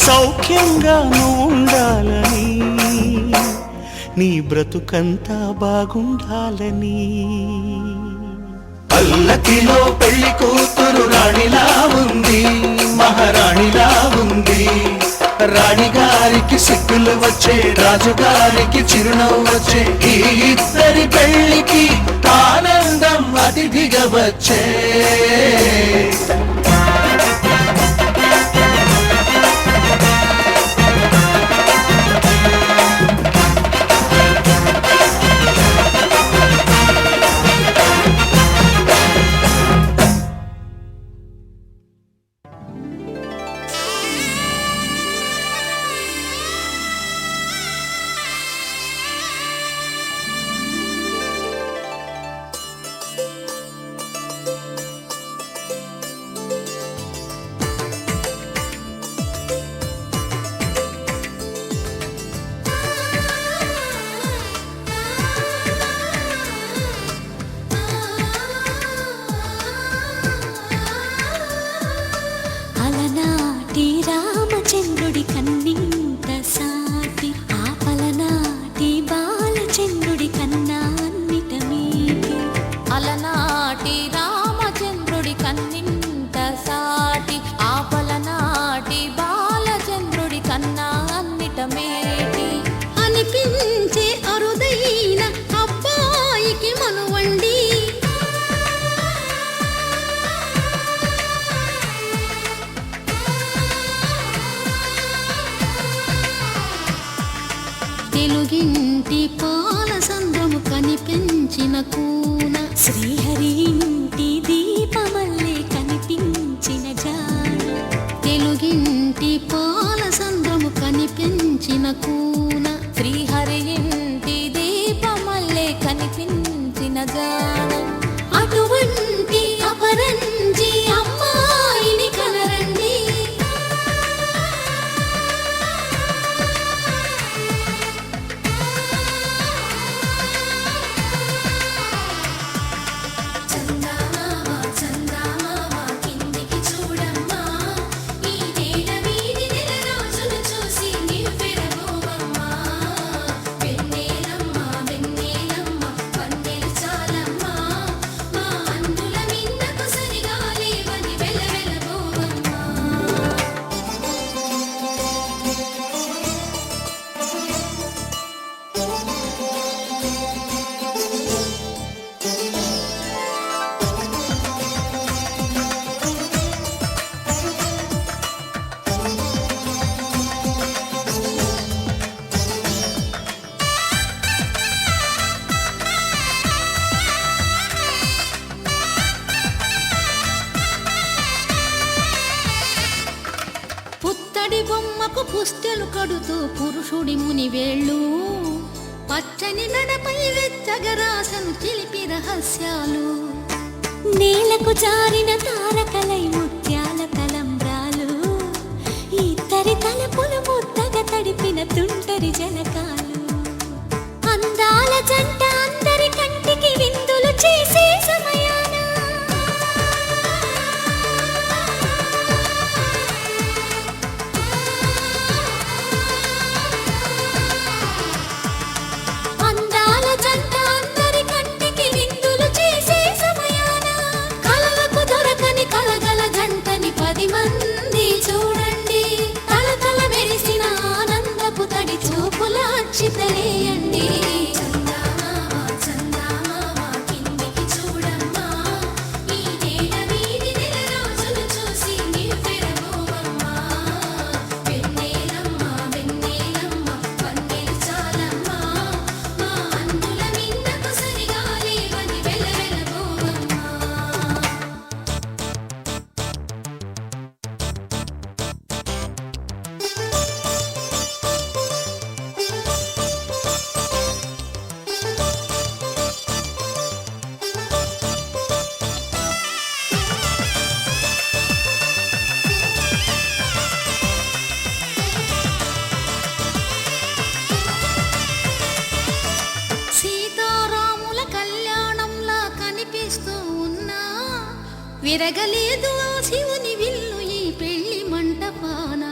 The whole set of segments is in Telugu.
సౌఖ్యంగా ఉండాలని, నీ బ్రతుకంతా బాగుండాలని. పల్లకిలో పెళ్లి కూతురు రాణిలా ఉంది, మహారాణిలా ఉంది. రాణిగారికి సిగ్గులు వచ్చే, రాజుగారికి చిరునవ్వు వచ్చే, ఈ ఇద్దరి పెళ్లికి ఆనందం అతిథిగా వచ్చే. రామచంద్రుడి కన్నింత సాటి, ఆపలనాటి బాలచంద్రుడి కన్నా అన్నిట మీటి. అలనాటి రామచంద్రుడి కన్నింత సాటి, ఆపలనాటి బాలచంద్రుడి కన్నా అన్నిట మేటి. అనిపించే అరుదైన అబ్బాయికి మనువండి, తెలుగింటి పాల సంద్రము కనిపించిన కూన, శ్రీహరి ఇంటి దీపమల్లే కనిపించిన జాన. తెలుగింటి పాల సంద్రము కనిపించిన కూన, శ్రీహరి ఇంటి దీపమల్లే కనిపించిన జాన. అటువంటి అపరంజి అమ్మాయిని కనరండి, పుత్తడి బొమ్మకు పుస్తెలు కడుతూ పురుషుడి ముని వేళ్ళు, పచ్చని నడపై వెచ్చగరాసను చిలిపి రహస్యాలు. నేలకు జారిన తారకలై ముత్యాల తలంబ్రాలు, ఇద్దరి తలపులు ముద్దగా తడిపిన తుంటరి జలకాలు. అందాల జంట అందరి కంటికి విందులు చేసే సమయాన, చితలేయండి. విరగలేదు ఆ శివుని విల్లు ఈ పెళ్లి మంటపాన.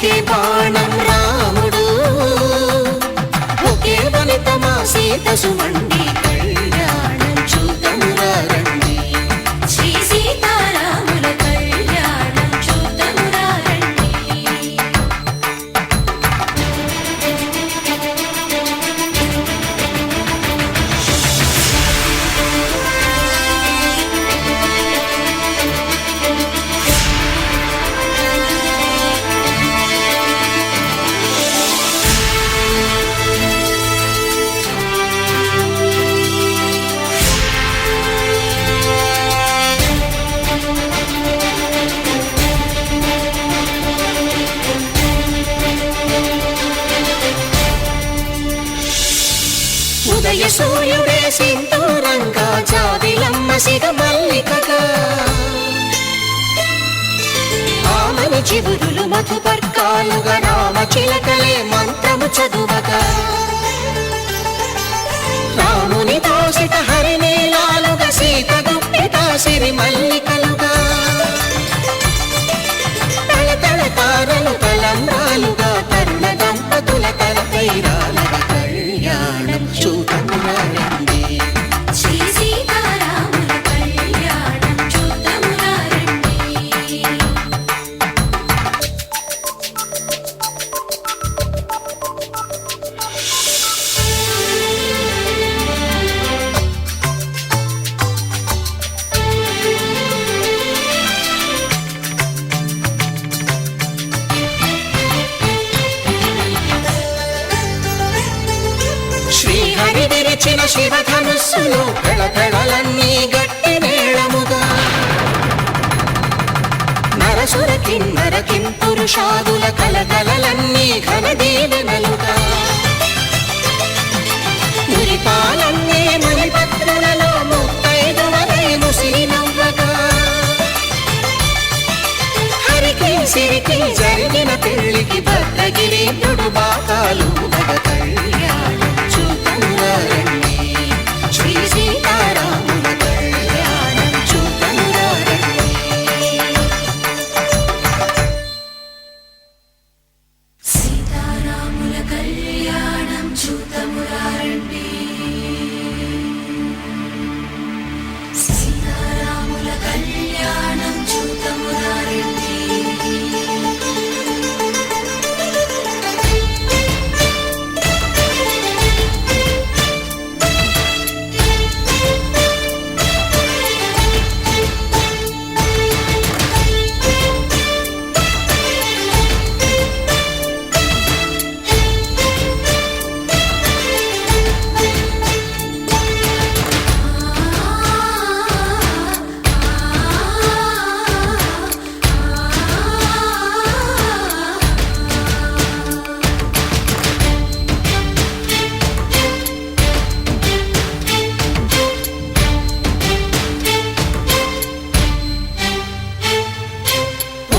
ఒకే బాణం రాముడు, ఒకే వనిత మా సీత సుమండి, కళ్యాణం చూద్దామురా రండి. శ్రీ సీతారాముల కళ్యాణం చూద్దామురా రండి. ఉదయ సూర్యుడే సింధూరంగా, జాబిలమ్మ సిగ మల్లికగా, ఆమని చిగురులు మధుపర్కాలుగా, రామ చిలకలే మంత్రము చదువగా, రాముని దోసిట హరినీలాలుగా, సీత గుప్పిట సిరి మల్లికలుగా, తళతళ తారలు తలంబ్రాలుగా, తరుణ దంపతుల తలపైరాలుగా, కళ్యాణం చూద్దామురా రండి. శ్రీ సీతారాముల కళ్యాణం చూద్దామురా రండి. శ్రీహరి విరిచిన శివధనుస్సులో పెళపెళలన్నీ గట్టి మేళముగా, నరసుర కిన్నర కింపురుషాదుల కలకలలన్నీ ఘన దీవెనలుగా, మురిపాలన్నీ మణిపత్రులలో ముత్తైదువలై ముసిరి నవ్వగా, హరికి సిరికి జరిగిన పెళ్లికి భద్రగిరీంద్రుడు బాకాలు కళ్యాణం చూద్దామురా రండి. శ్రీ సీతారాముల కళ్యాణం చూద్దామురా రండి. సీతారాముల కళ్యాణం చూద్దామురా రండి. సీతారాముల కళ్యాణం చూద్దామురా రండి.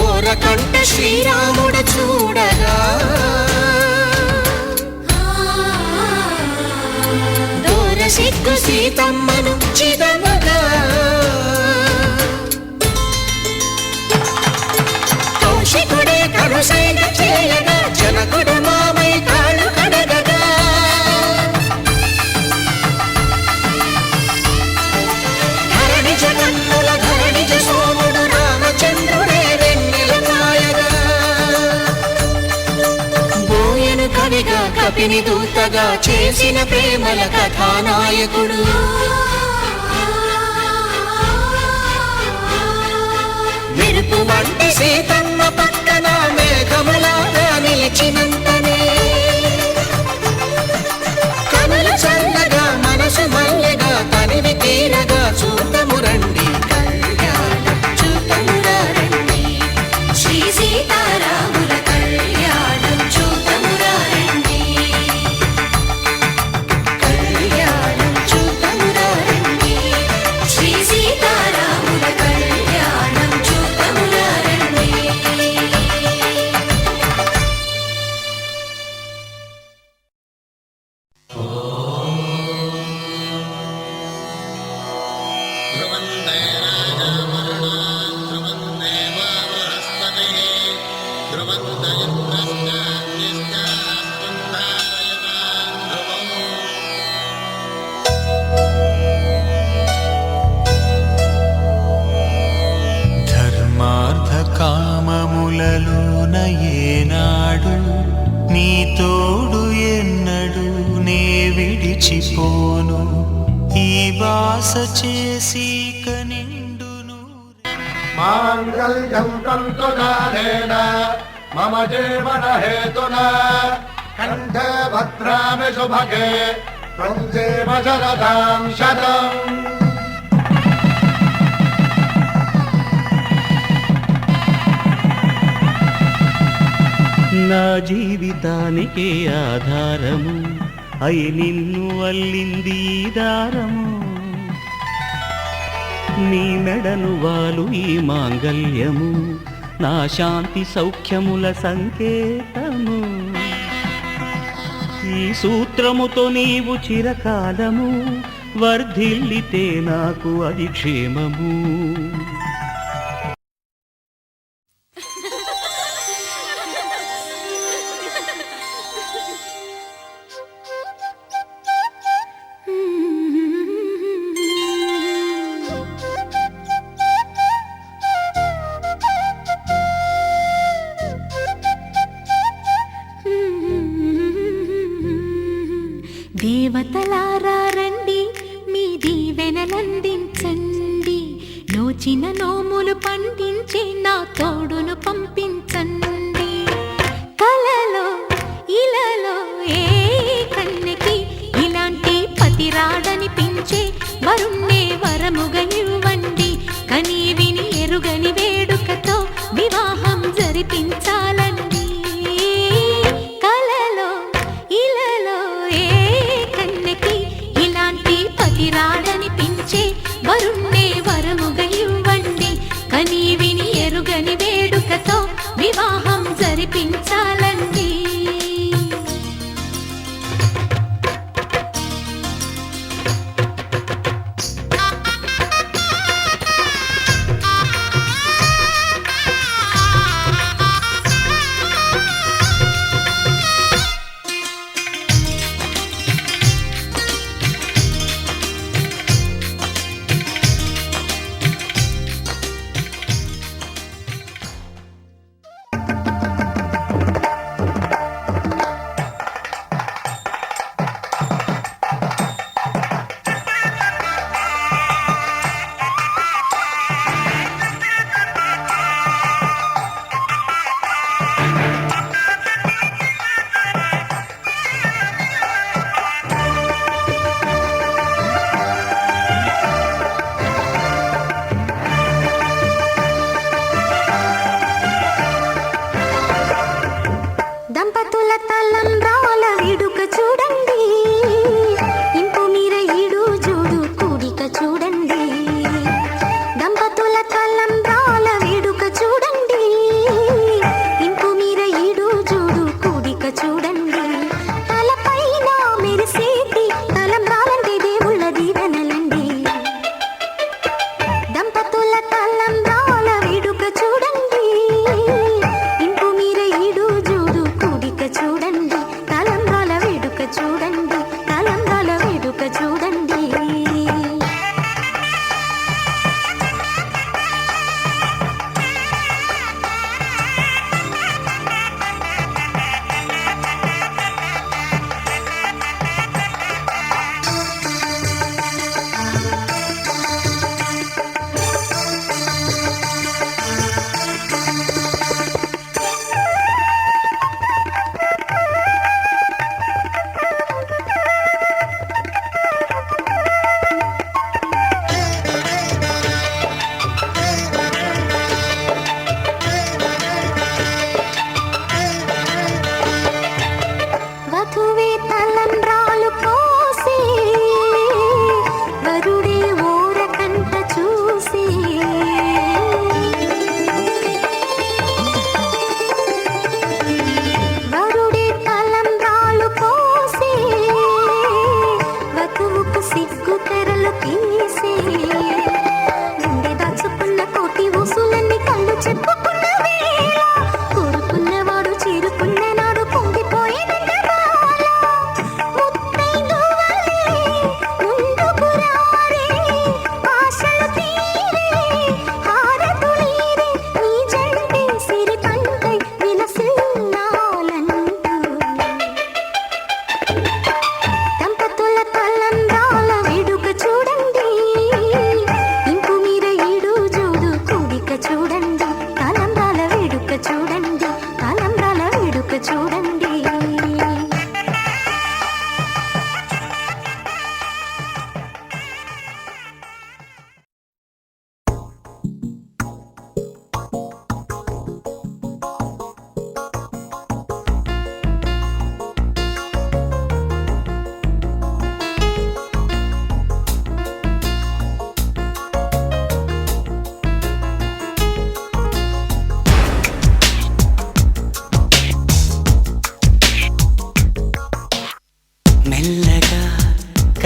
ఓరకంట శ్రీరాముడు చూడగా, దూర సిగ్గు సీతమ్మను చిదమగా, కౌశికుడే కరుసైన చేయగా, జనకుడు మామై కాళ్ళు కడగగా, ధరణి జగన్నుల ధరణిజ సోముడు రామచంద్రుడే వెన్నెల కాయగా, బోయను కవిగా కపిని దూతగా చేసిన ప్రేమల కథానాయకుడు, మెరుపు వంటి సీతమ్మ పక్కన మేఘములాగా నిలిచినంతనే, కనులు చల్లగా మనసు మల్లెగా తనివి తీరగా, చూద్దాము రండి కళ్యాణం చూద్దామురా రండి. శ్రీ సీతారాముల కళ్యాణం చూద్దామురా రండి. కళ్యాణం చూద్దామురా రండి. శ్రీ సీతారాముల కళ్యాణం చూద్దామురా రండి. కలలోన ఏనాడు నీ తోడు ఎన్నడు నే విడిచిపోను ఈ బాస చేసి కనిండును మాంగళ్యం తంతునానేన మమ జీవన హేతునా కంఠే భద్రామి శుభగే త్వం జీవ శరదాం శతం. నా జీవితానికి ఆధారము అయి నిన్ను అల్లింది ఈ దారము నీ మెడను వాలు ఈ మాంగల్యము నా శాంతి సౌఖ్యముల సంకేతము ఈ సూత్రముతో నీవు చిరకాలము వర్ధిల్లితే నాకు అది క్షేమము. దేవతలారా రండి మీ దీవెనలందించండి నోచిన నోములు పండించి నా తోడును పంపించండి కలలో ఇలలో ఏ కన్నెకి ఇలాంటి పతిరాడనిపించే వరుణ్ణే వరముగా ఇవ్వండి కని విని ఎరుగని వేడుకతో వివాహం జరిపించాలండి రాడనిపించే వరుణ్ణే వరముగా ఇవ్వండి కని విని ఎరుగని వేడుకతో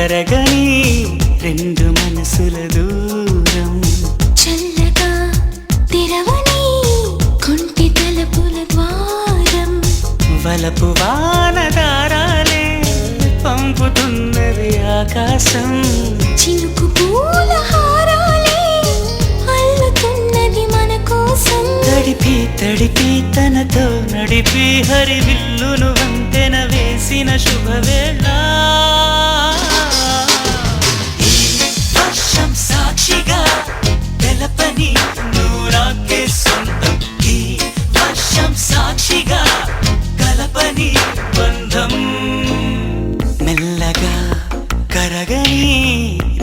కరగని రెండు మనసుల దూరం చల్లగా తెరవని కొంటి తలుపుల ద్వారం వలపు వానదారాలే పంపుతున్నది ఆకాశం చినుకు పూల హారాలే అల్లుతున్నది మన కోసం తడిపి తడిపి తనతో నడిపి హరివిల్లును వంతెన వేసిన శుభవేళ ఈ వర్షం సాక్షిగా తెలపని నూరాకే సొంతం ఈ వర్షం సాక్షిగా కలపని బంధం మెల్లగా కరగని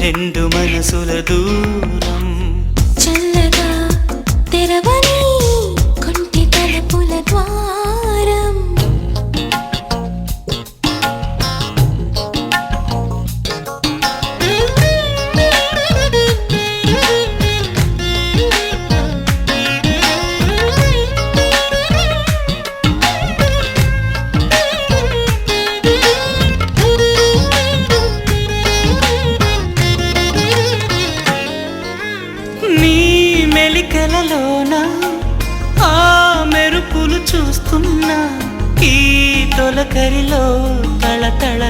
రెండు మనసుల దూరం చల్లగా తెరవని కొంటి తలుపుల ద్వారం నీ మెలికలలోన ఆ మెరుపులు చూస్తున్నా ఈ తొలకరిలో తళతళ